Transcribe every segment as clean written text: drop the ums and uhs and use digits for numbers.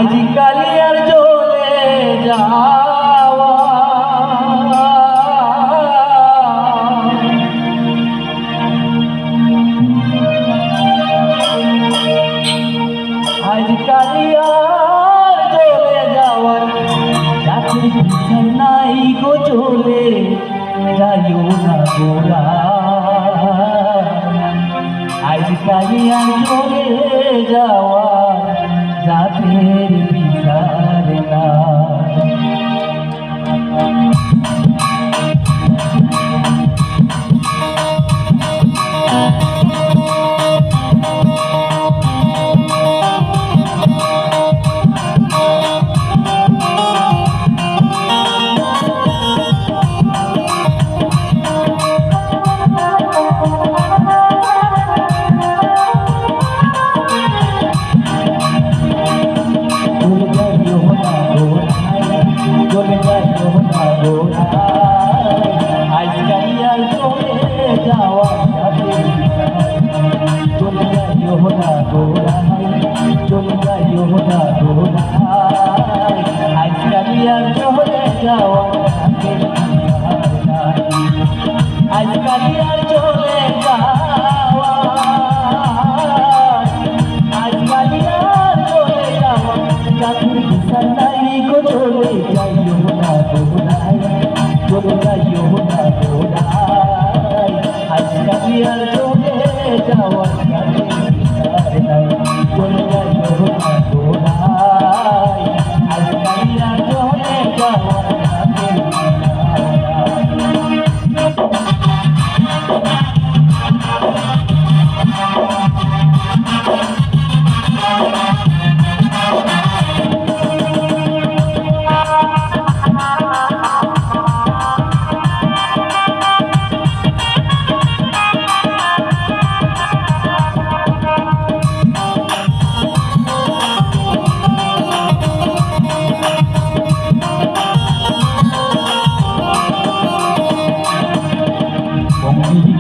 আজকালি আর চলে যাওয়া আজকালি আর চলে যাওয়ার চাকরি বিচার নাই গো চলে যাইও না গোরা আজকালি আর চলে যাওয়ার জাতের বিচার না আজকালি আর চলে যাওয়া আজকালি আর চলে যাওয়া চাকরি বিচার নাই গো চলে যাইও না গোড়ায় চলে যাইও না গোড়ায় আজকালি আর চলে যাওয়া চাকরি বিচার নাই চলে যাইও না গোড়ায় আজকালি আর চলে যাওয়া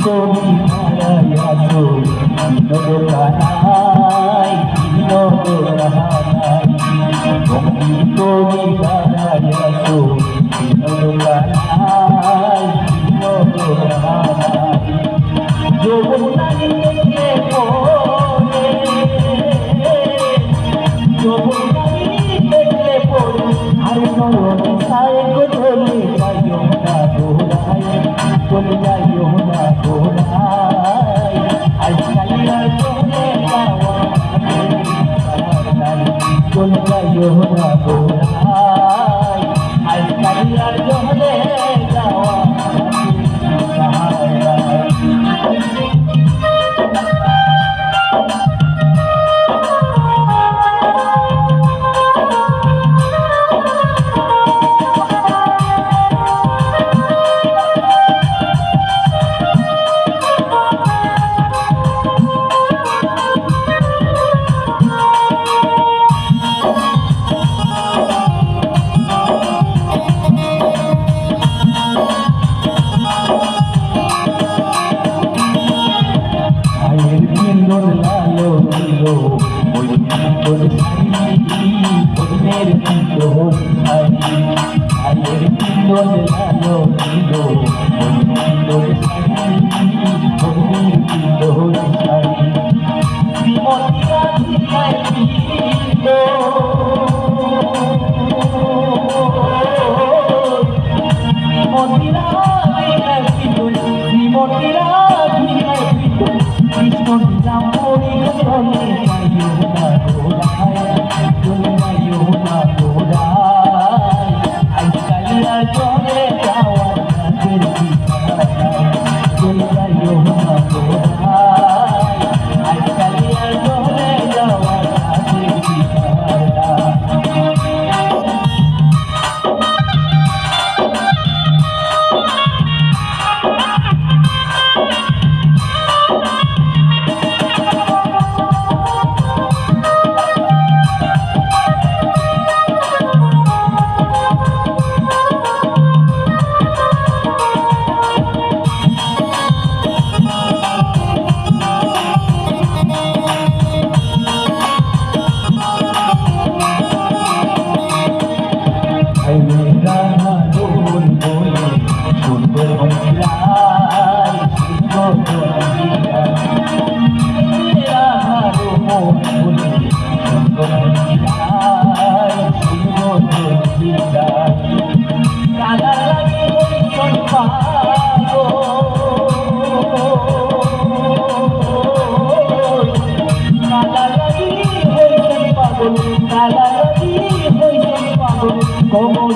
তুমি হারাইয়াছো নদকানাই নদকানাই তুমি হারাইয়াছো নদকানাই নদকানাই যৌবনাইকে পড়ে যৌবনাইকে পড়ে আর নরম সায় গো চলে যাইও না গোড়ায় চলে যাইও না গোড়ায় আজকালি আর চলে যাওয়া চলে যাইও না গোড়ায় আজকালি আর চলে যাওয়া মন বলে কালা লাগে ভীষণ কালা লাগি হইছেন পাগল কালা লাগি হইছেন পাগল কোমল